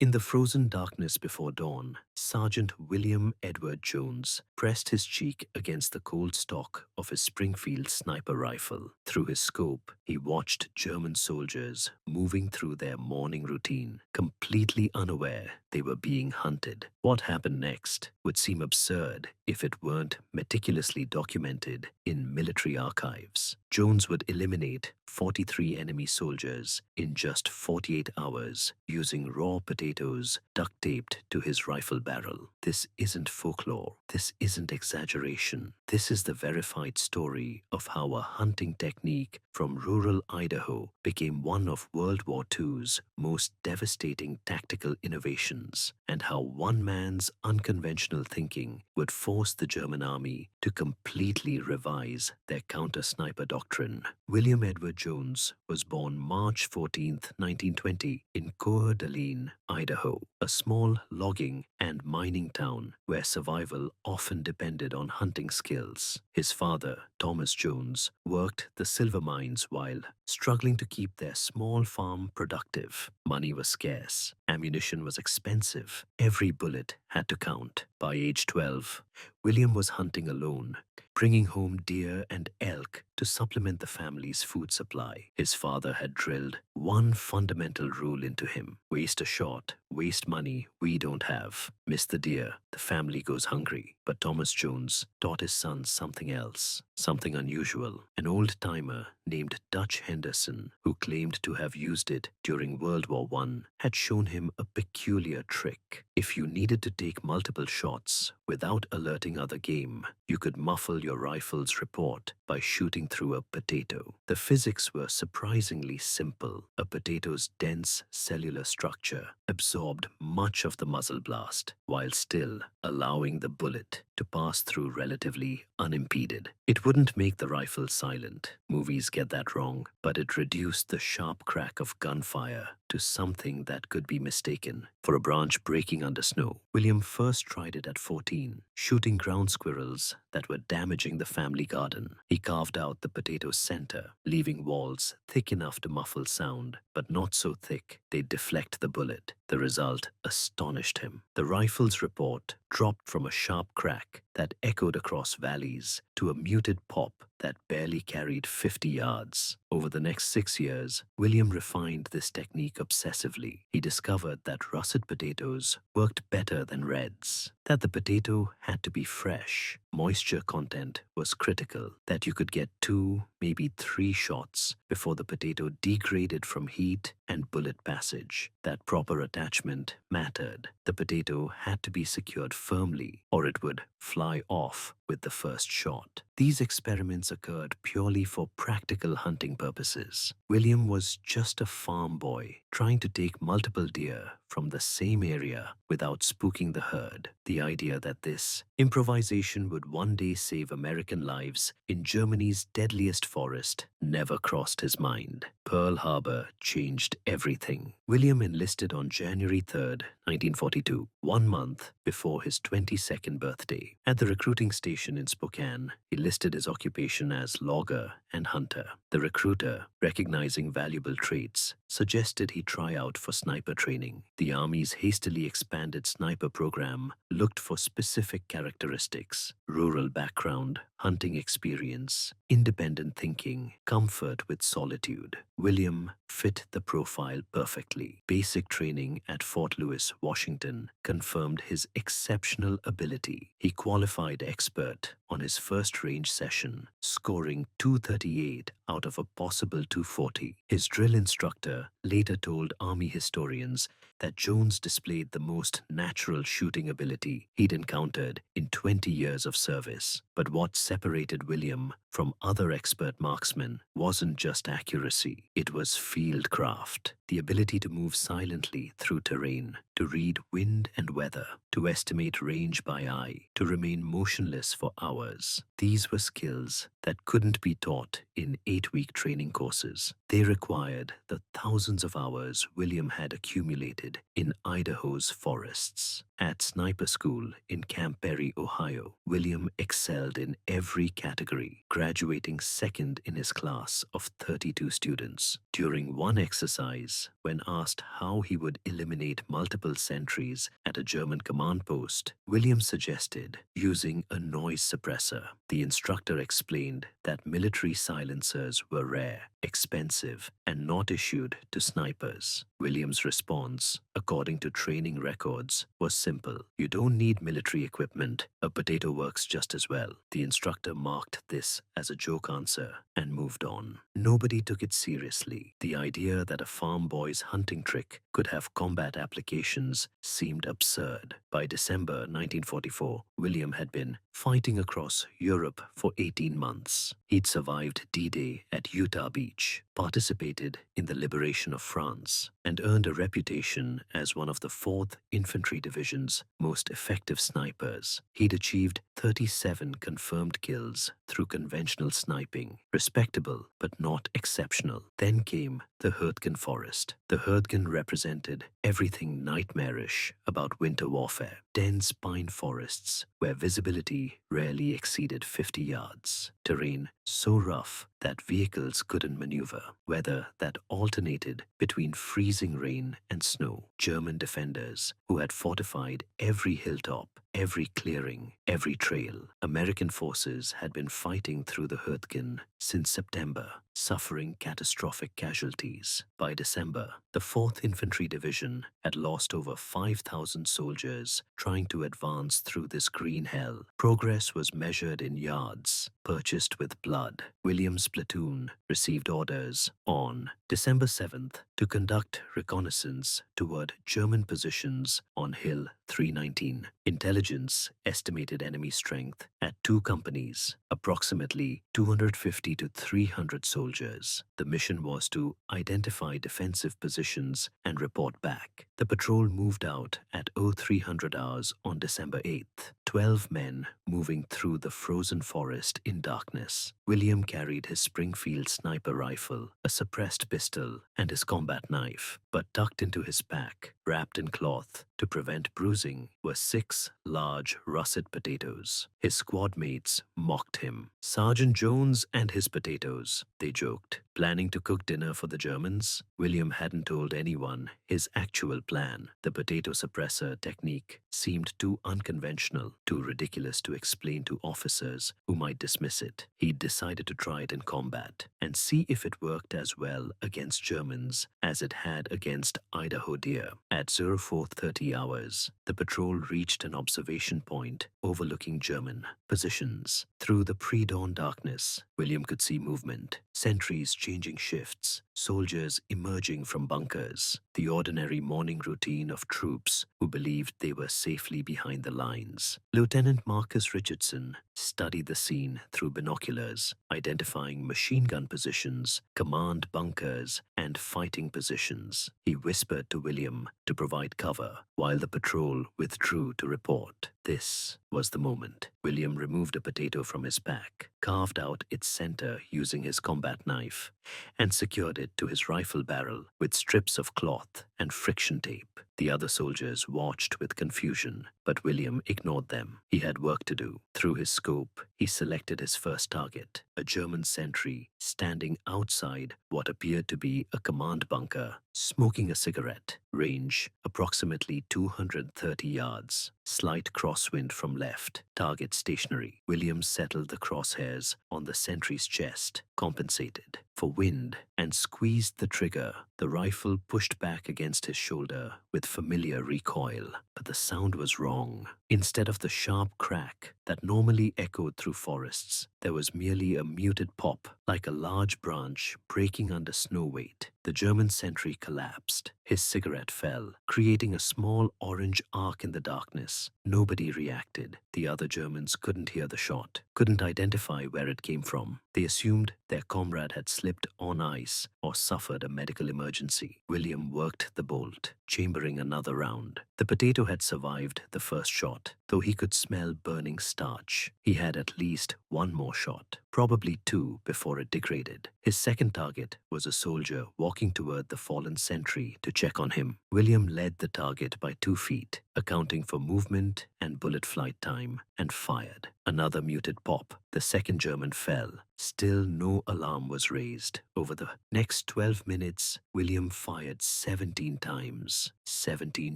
In the frozen darkness before dawn, Sergeant William Edward Jones pressed his cheek against the cold stock of his Springfield sniper rifle. Through his scope, he watched German soldiers moving through their morning routine, completely unaware they were being hunted. What happened next would seem absurd if it weren't meticulously documented in military archives. Jones would eliminate 43 enemy soldiers in just 48 hours using raw potatoes duct taped to his rifle barrel. This isn't folklore. This isn't exaggeration. This is the verified story of how a hunting technique from rural Idaho became one of World War II's most devastating tactical innovations, and how one man's unconventional thinking would force the German army to completely revise their counter-sniper doctrine. William Edward Jones was born March 14, 1920, in Coeur d'Alene, Idaho, a small logging and mining town where survival often depended on hunting skills. His father, Thomas Jones, worked the silver mines while struggling to keep their small farm productive. Money was scarce, ammunition was expensive, every bullet had to count. By age 12, William was hunting alone, bringing home deer and elk to supplement the family's food supply. His father had drilled one fundamental rule into him: waste a shot, waste money we don't have. Miss the deer, the family goes hungry. But Thomas Jones taught his son something else, something unusual. An old-timer named Dutch Henderson, who claimed to have used it during World War I, had shown him a peculiar trick. If you needed to take multiple shots without alerting other game, you could muffle your rifle's report by shooting through a potato. The physics were surprisingly simple. A potato's dense cellular structure absorbed much of the muzzle blast, while still allowing the bullet to pass through relatively unimpeded. It wouldn't make the rifle silent. Movies get that wrong, but it reduced the sharp crack of gunfire to something that could be mistaken for a branch breaking under snow. William first tried it at 14, shooting ground squirrels that were damaging the family garden. He carved out the potato's center, leaving walls thick enough to muffle sound, but not so thick they'd deflect the bullet. The result astonished him. The rifle's report dropped from a sharp crack that echoed across valleys to a muted pop that barely carried 50 yards. Over the next 6 years, William refined this technique obsessively. He discovered that russet potatoes worked better than reds, that the potato had to be fresh. Moisture content was critical, that you could get 2, maybe 3 shots before the potato degraded from heat and bullet passage, that proper attachment mattered. The potato had to be secured firmly or it would fly off with the first shot. These experiments occurred purely for practical hunting purposes. William was just a farm boy trying to take multiple deer from the same area without spooking the herd. The idea that this improvisation would one day save American lives in Germany's deadliest forest never crossed his mind. Pearl Harbor changed everything. William enlisted on January 3rd, 1942, 1 month before his 22nd birthday. At the recruiting station in Spokane, he listed his occupation as logger and hunter. The recruiter, recognizing valuable traits, suggested he try out for sniper training. The Army's hastily expanded sniper program looked for specific characteristics: rural background, hunting experience, independent thinking, comfort with solitude. William fit the profile perfectly. Basic training at Fort Lewis, Washington, confirmed his exceptional ability. He qualified expert on his first range session, scoring 238 out of a possible 240. His drill instructor later told Army historians that Jones displayed the most natural shooting ability he'd encountered in 20 years of service. But what separated William from other expert marksmen wasn't just accuracy, it was fieldcraft, the ability to move silently through terrain, to read wind and weather, to estimate range by eye, to remain motionless for hours. These were skills that couldn't be taught in 8-week training courses. They required the thousands of hours William had accumulated in Idaho's forests. At sniper school in Camp Perry, Ohio, William excelled in every category, graduating second in his class of 32 students. During one exercise, when asked how he would eliminate multiple sentries at a German command post, William suggested using a noise suppressor. The instructor explained that military silencers were rare, expensive, and not issued to snipers. William's response, according to training records, was simple. You don't need military equipment. A potato works just as well. The instructor marked this as a joke answer and moved on. Nobody took it seriously. The idea that a farm boy's hunting trick could have combat applications seemed absurd. By December 1944, William had been fighting across Europe for 18 months. He'd survived D-Day at Utah Beach, participated in the liberation of France, and earned a reputation as one of the 4th Infantry Division's most effective snipers. He'd achieved 37 confirmed kills through conventional sniping. Respectable, but not exceptional. Then came the Hürtgen Forest. The Hürtgen represented everything nightmarish about winter warfare. Dense pine forests where visibility rarely exceeded 50 yards. Terrain so rough that vehicles couldn't maneuver. Weather that alternated between freezing rain and snow. German defenders who had fortified every hilltop, every clearing, every trail. American forces had been fighting through the Hürtgen since September, suffering catastrophic casualties. By December, the 4th Infantry Division had lost over 5,000 soldiers trying to advance through this green hell. Progress was measured in yards, purchased with blood. William's platoon received orders on December 7th to conduct reconnaissance toward German positions on Hill 319. Intelligence estimated enemy strength at 2 companies, approximately 250 to 300 soldiers. The mission was to identify defensive positions and report back. The patrol moved out at 0300 hours on December 8th, 12 men moving through the frozen forest in darkness. William carried his Springfield sniper rifle, a suppressed pistol, and his combat knife, but tucked into his pack, wrapped in cloth to prevent bruising, were 6 large russet potatoes. His squad mates mocked him. Sergeant Jones and his potatoes, they joked. Planning to cook dinner for the Germans? William hadn't told anyone his actual plan. The potato suppressor technique seemed too unconventional, too ridiculous to explain to officers who might dismiss it. He'd decided to try it in combat and see if it worked as well against Germans as it had against Idaho deer. At 0430 hours, the patrol reached an observation point overlooking German positions. Through the pre-dawn darkness, William could see movement, sentries changing shifts, soldiers emerging from bunkers, the ordinary morning routine of troops who believed they were safely behind the lines. Lieutenant Marcus Richardson studied the scene through binoculars, identifying machine gun positions, command bunkers, and fighting positions. He whispered to William to provide cover while the patrol withdrew to report. This was the moment. William removed a potato from his pack, carved out its center using his combat knife, and secured it to his rifle barrel with strips of cloth and friction tape. The other soldiers watched with confusion, but William ignored them. He had work to do. Through his scope, he selected his first target, a German sentry standing outside what appeared to be a command bunker, smoking a cigarette. Range approximately 230 yards. Slight crosswind from left. Target stationary. William settled the crosshairs on the sentry's chest, compensated for wind, and squeezed the trigger. The rifle pushed back against his shoulder with familiar recoil, but the sound was wrong. Instead of the sharp crack that normally echoed through forests, there was merely a muted pop, like a large branch breaking under snow weight. The German sentry collapsed. His cigarette fell, creating a small orange arc in the darkness. Nobody reacted. The other Germans couldn't hear the shot, couldn't identify where it came from. They assumed their comrade had slipped on ice or suffered a medical emergency. William worked the bolt, chambering another round. The potato had survived the first shot, shot, though he could smell burning starch. He had at least one more shot, probably two before it degraded. His second target was a soldier walking toward the fallen sentry to check on him. William led the target by 2 feet, accounting for movement and bullet flight time, and fired. Another muted pop. The second German fell. Still no alarm was raised. Over the next 12 minutes, William fired 17 times. 17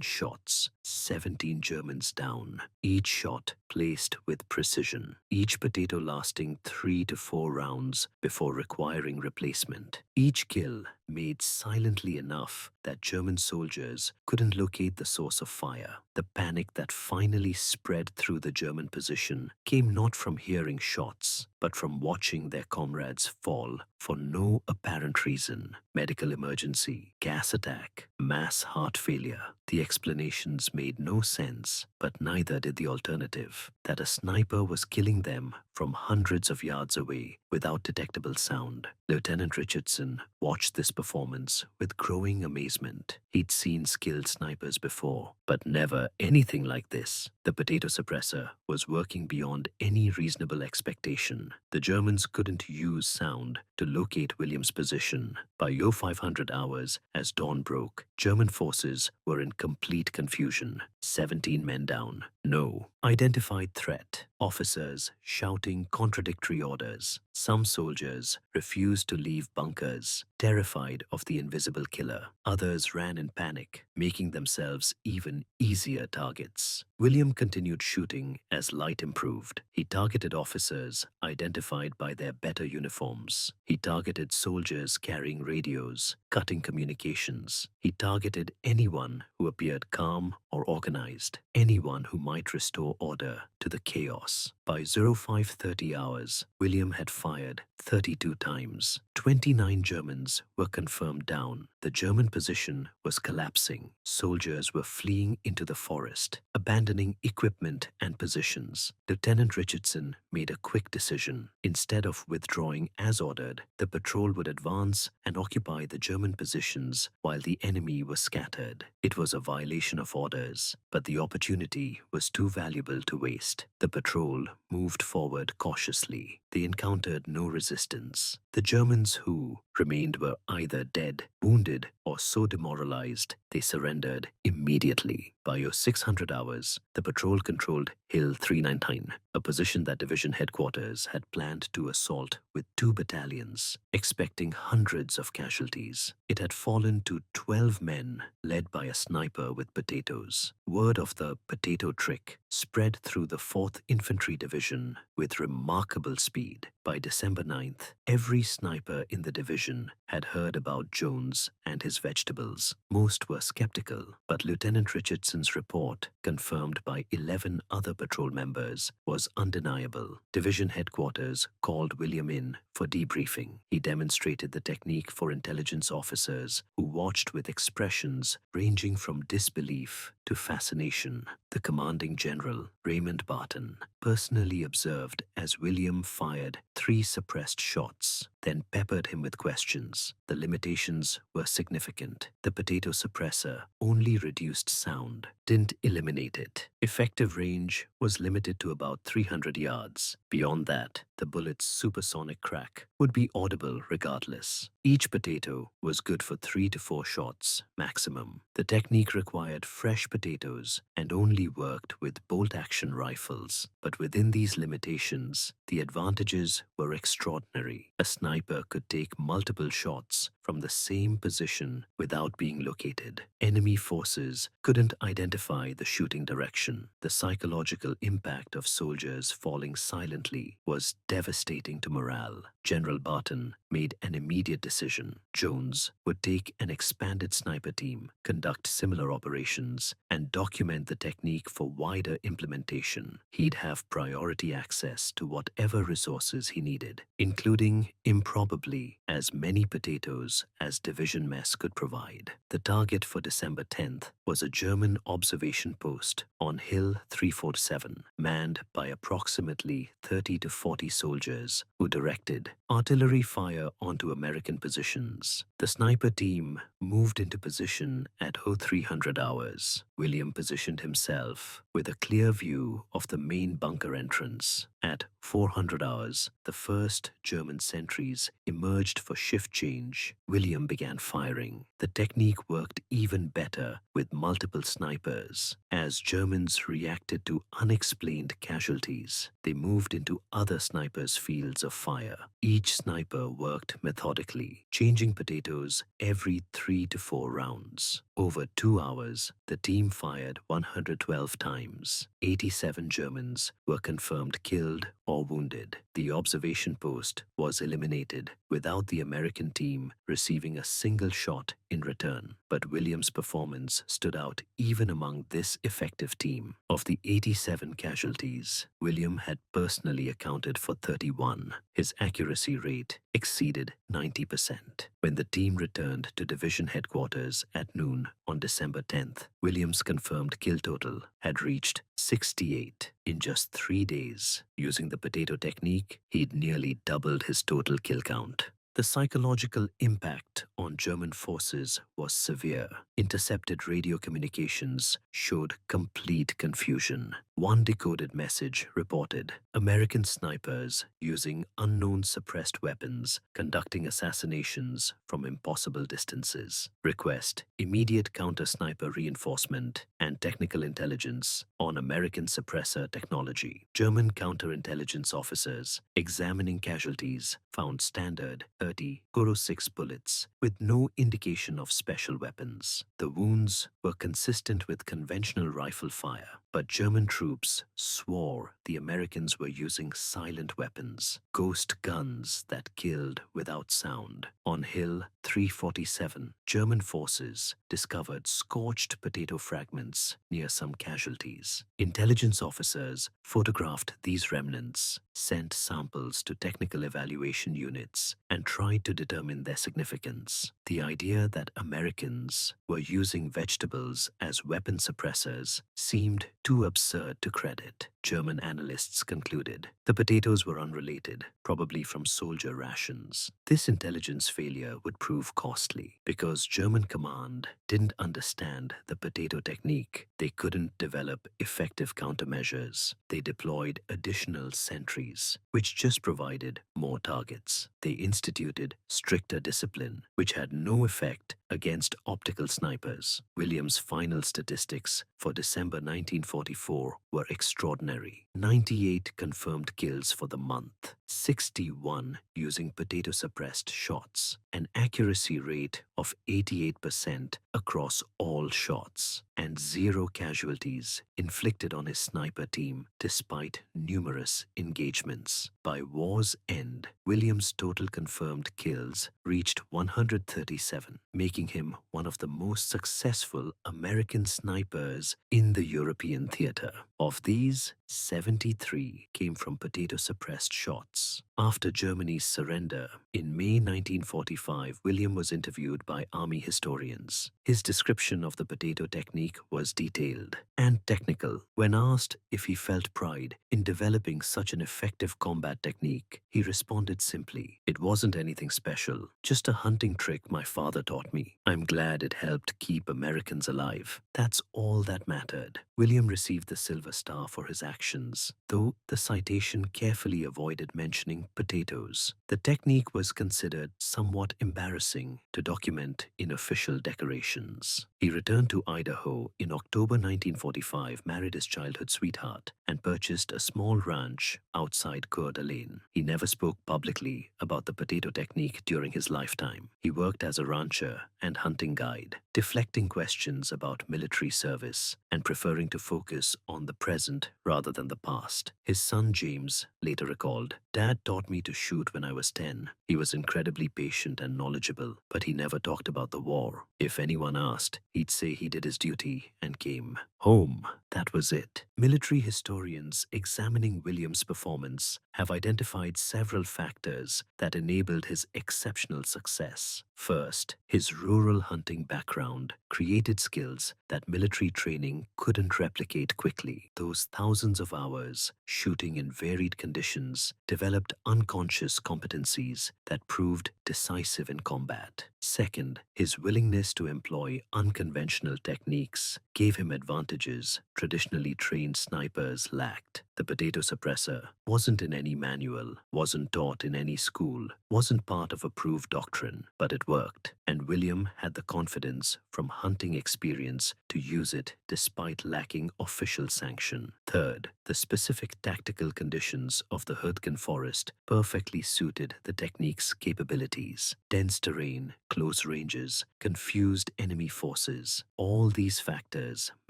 shots. 17 Germans down. Each shot placed with precision. Each potato lasting 3 to 4 rounds before requiring replacement. Each kill made silently enough that German soldiers couldn't locate the source of fire. The panic that finally spread through the German position came not from hearing shots, but from watching their comrades fall for no apparent reason. Medical emergency, gas attack, mass heart failure. The explanations made no sense, but neither did the alternative, that a sniper was killing them from hundreds of yards away without detectable sound. Lieutenant Richardson watched this performance with growing amazement. He'd seen skilled snipers before, but never anything like this. The potato suppressor was working beyond any reasonable expectation. The Germans couldn't use sound to locate William's position. By 0500 hours, as dawn broke, German forces were in complete confusion. 17 men down. No identified threat. Officers shouting contradictory orders. Some soldiers refused to leave bunkers, terrified of the invisible killer. Others ran in panic, making themselves even easier targets. William continued shooting as light improved. He targeted officers identified by their better uniforms. He targeted soldiers carrying radios, cutting communications. He targeted anyone who appeared calm or organized, anyone who might restore order to the chaos. By 0530 hours, William had fired 32 times. 29 Germans were confirmed down. The German position was collapsing. Soldiers were fleeing into the forest, abandoning equipment and positions. Lieutenant Richardson made a quick decision. Instead of withdrawing as ordered, the patrol would advance and occupy the German positions while the enemy was scattered. It was a violation of orders, but the opportunity was too valuable to waste. The patrol moved forward cautiously. They encountered no resistance. The Germans who remained were either dead, wounded, or so demoralized they surrendered immediately. By 0600 hours, the patrol controlled Hill 399, a position that division headquarters had planned to assault with 2 battalions, expecting hundreds of casualties. It had fallen to 12 men, led by a sniper with potatoes. Word of the potato trick spread through the 4th Infantry Division with remarkable speed. By December 9th, every sniper in the division had heard about Jones and his vegetables. Most were skeptical, but Lieutenant Richardson's report, confirmed by 11 other patrol members, was undeniable. Division headquarters called William in for debriefing. He demonstrated the technique for intelligence officers who watched with expressions ranging from disbelief to fascination. The commanding general, Raymond Barton, personally observed as William fired 3 suppressed shots, then peppered him with questions. The limitations were significant. The potato suppressor only reduced sound, didn't eliminate it. Effective range was limited to about 300 yards. Beyond that, the bullet's supersonic crack would be audible regardless. Each potato was good for 3 to 4 shots maximum. The technique required fresh potatoes and only worked with bolt-action rifles. But within these limitations, the advantages were extraordinary. A sniper could take multiple shots from the same position without being located. Enemy forces couldn't identify the shooting direction. The psychological impact of soldiers falling silently was devastating to morale. General Barton made an immediate decision. Jones would take an expanded sniper team, conduct similar operations, and document the technique for wider implementation. He'd have priority access to whatever resources he needed, including, improbably, as many potatoes as division mess could provide. The target for December 10th was a German observation post on on Hill 347, manned by approximately 30 to 40 soldiers who directed artillery fire onto American positions. The sniper team moved into position at 0300 hours. William positioned himself with a clear view of the main bunker entrance. At 400 hours, the first German sentries emerged for shift change. William began firing. The technique worked even better with multiple snipers. As Germans reacted to unexplained casualties, they moved into other snipers' fields of fire. Each sniper worked methodically, changing potatoes every 3 to 4 rounds. Over 2 hours, the team fired 112 times. 87 Germans were confirmed killed or wounded. The observation post was eliminated without the American team receiving a single shot in return. But William's performance stood out even among this effective team. Of the 87 casualties, William had personally accounted for 31. His accuracy rate exceeded 90%. When the team returned to division headquarters at noon on December 10th, William's confirmed kill total had reached 68. In just 3 days, using the potato technique, he'd nearly doubled his total kill count. The psychological impact on German forces was severe. Intercepted radio communications showed complete confusion. One decoded message reported, American snipers using unknown suppressed weapons conducting assassinations from impossible distances. Request immediate counter-sniper reinforcement and technical intelligence on American suppressor technology. German counterintelligence officers examining casualties found standard 30 .06 bullets with no indication of special weapons. The wounds were consistent with conventional rifle fire, but German troops swore the Americans were using silent weapons, ghost guns that killed without sound. On Hill 347, German forces discovered scorched potato fragments near some casualties. Intelligence officers photographed these remnants, sent samples to technical evaluation units, and tried to determine their significance. The idea that Americans were using vegetables as weapon suppressors seemed too absurd to credit. German analysts concluded the potatoes were unrelated, probably from soldier rations. This intelligence failure would prove costly because German command didn't understand the potato technique. They couldn't develop effective countermeasures. They deployed additional sentries, which just provided more targets. They instituted stricter discipline, which had no effect against optical snipers. William's final statistics for December 1944 were extraordinary. 98 confirmed kills for the month, 61 using potato-suppressed shots, an accuracy rate of 88% across all shots, and 0 casualties inflicted on his sniper team despite numerous engagements. By war's end, William's total confirmed kills reached 137, making him one of the most successful American snipers in the European theater. Of these, 73 came from potato-suppressed shots. After Germany's surrender, in May 1945, William was interviewed by army historians. His description of the potato technique was detailed and technical. When asked if he felt pride in developing such an effective combat technique, he responded simply, "It wasn't anything special, just a hunting trick my father taught me. I'm glad it helped keep Americans alive. That's all that mattered." William received the Silver Star for his actions, though the citation carefully avoided mentioning potatoes. The technique was considered somewhat embarrassing to document in official decorations. He returned to Idaho in October 1945, married his childhood sweetheart, and purchased a small ranch outside Coeur d'Alene. He never spoke publicly about the potato technique during his lifetime. He worked as a rancher and hunting guide, deflecting questions about military service and preferring to focus on the present rather than the past. His son James later recalled, "Dad taught me to shoot when I was 10. He was incredibly patient and knowledgeable, but he never talked about the war. If anyone asked, he'd say he did his duty and came home. That was it." Military historians examining William's performance have identified several factors that enabled his exceptional success. First, his rural hunting background created skills that military training couldn't replicate quickly. Those thousands of hours shooting in varied conditions developed unconscious competencies that proved decisive in combat. Second, his willingness to employ unconventional techniques gave him advantages traditionally trained snipers lacked. The potato suppressor wasn't in any manual, wasn't taught in any school, wasn't part of a proved doctrine, but it worked, and William had the confidence from hunting experience to use it despite lacking official sanction. Third, the specific tactical conditions of the Hürtgen Forest perfectly suited the technique's capabilities. Dense terrain, close ranges, confused enemy forces, all these factors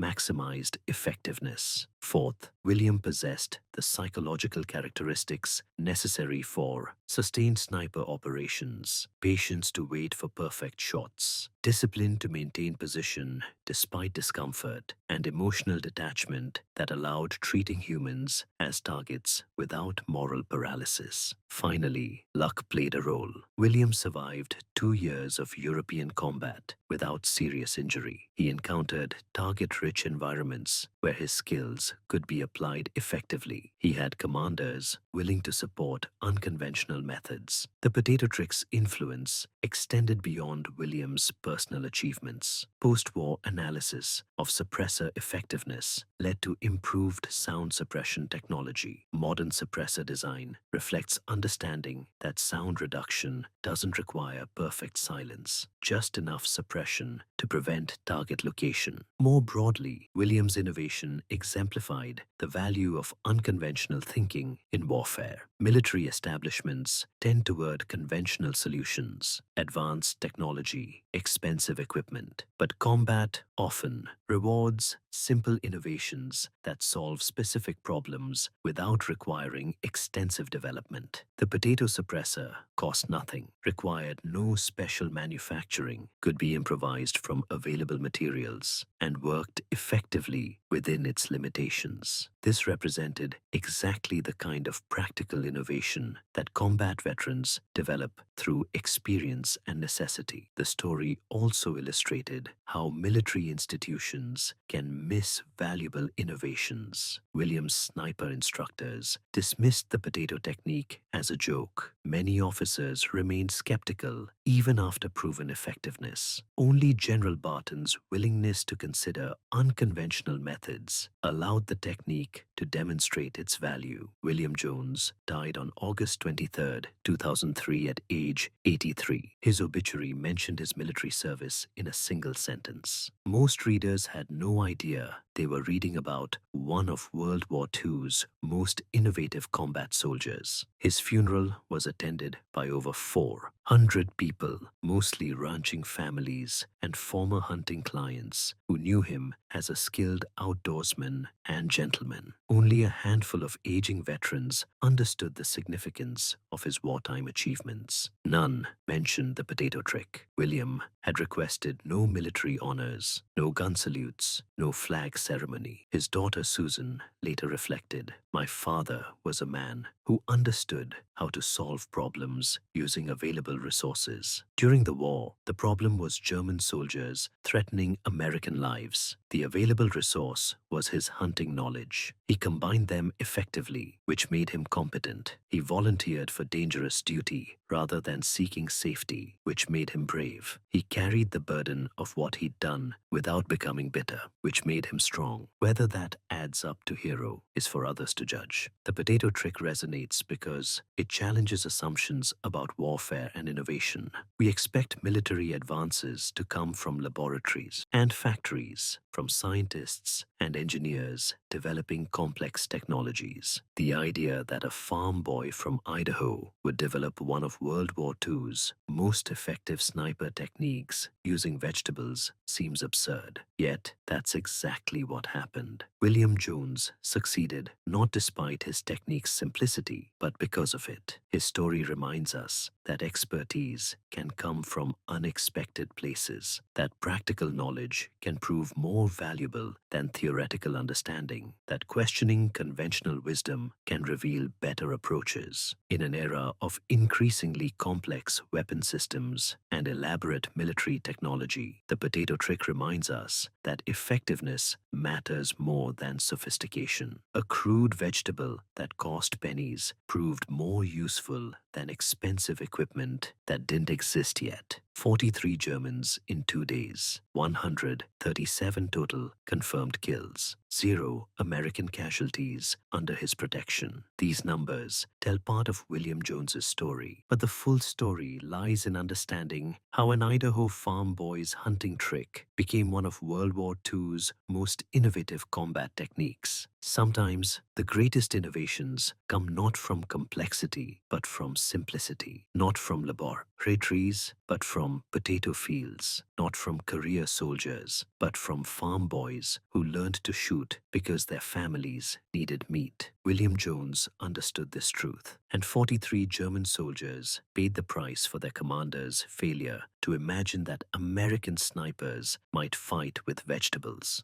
maximized effectiveness. Fourth, William possessed the psychological characteristics necessary for sustained sniper operations, patience to wait for perfect shots, discipline to maintain position despite discomfort, and emotional detachment that allowed treating humans as targets without moral paralysis. Finally, luck played a role. William survived 2 years of European combat without serious injury. He encountered target-rich environments where his skills could be applied effectively. He had commanders willing to support unconventional methods. The potato trick's influence extended beyond William's personal achievements. Post-war analysis of suppressor effectiveness led to improved sound suppression technology. Modern suppressor design reflects understanding that sound reduction doesn't require perfect silence, just enough suppression to prevent target location. More broadly, Williams' innovation exemplified the value of unconventional thinking in warfare. Military establishments tend toward conventional solutions, advanced technology, expensive equipment, but combat often rewards simple innovations that solve specific problems without requiring extensive development. The potato suppressor cost nothing, required no special manufacturing, could be improvised from available materials, and worked effectively within its limitations. This represented exactly the kind of practical innovation that combat veterans develop through experience and necessity. The story also illustrated how military institutions can miss valuable innovations. Williams' sniper instructors dismissed the potato technique as a joke. Many officers remained skeptical even after proven effectiveness. Only General Barton's willingness to consider unconventional methods allowed the technique to demonstrate its value. William Jones died on August 23, 2003 at age 83. His obituary mentioned his military service in a single sentence. Most readers had no idea they were reading about one of World War II's most innovative combat soldiers. His funeral was attended by over 400 people, mostly ranching families and former hunting clients who knew him as a skilled outdoorsman and gentleman. Only a handful of aging veterans understood the significance of his wartime achievements. None mentioned the potato trick. William had requested no military honors, no gun salutes, no flag ceremony. His daughter Susan later reflected, "My father was a man who understood how to solve problems using available resources. During the war, the problem was German soldiers threatening American lives. The available resource was his hunting knowledge. He combined them effectively, which made him competent. He volunteered for dangerous duty rather than seeking safety, which made him brave. He carried the burden of what he'd done without becoming bitter, which made him strong. Whether that adds up to hero is for others to judge." The potato trick resonates because it challenges assumptions about warfare and innovation. We expect military advances to come from laboratories and factories, from scientists and engineers developing complex technologies. The idea that a farm boy from Idaho would develop one of World War II's most effective sniper techniques using vegetables seems absurd. Yet, that's exactly what happened. William Jones succeeded not despite his technique's simplicity, but because of it. His story reminds us that expertise can come from unexpected places, that practical knowledge can prove more valuable than theoretical understanding, proving that questioning conventional wisdom can reveal better approaches. In an era of increasingly complex weapon systems and elaborate military technology, the potato trick reminds us that effectiveness matters more than sophistication. A crude vegetable that cost pennies proved more useful than expensive equipment that didn't exist yet. 43 Germans in 2 days, 137 total confirmed kills, 0 American casualties under his protection. These numbers tell part of William Jones's story, but the full story lies in understanding how an Idaho farm boy's hunting trick became one of World War II's most innovative combat techniques. Sometimes the greatest innovations come not from complexity but from simplicity, not from laboratories but from potato fields, not from career soldiers but from farm boys who learned to shoot because their families needed meat. William Jones understood this truth, and 43 German soldiers paid the price for their commander's failure to imagine that American snipers might fight with vegetables.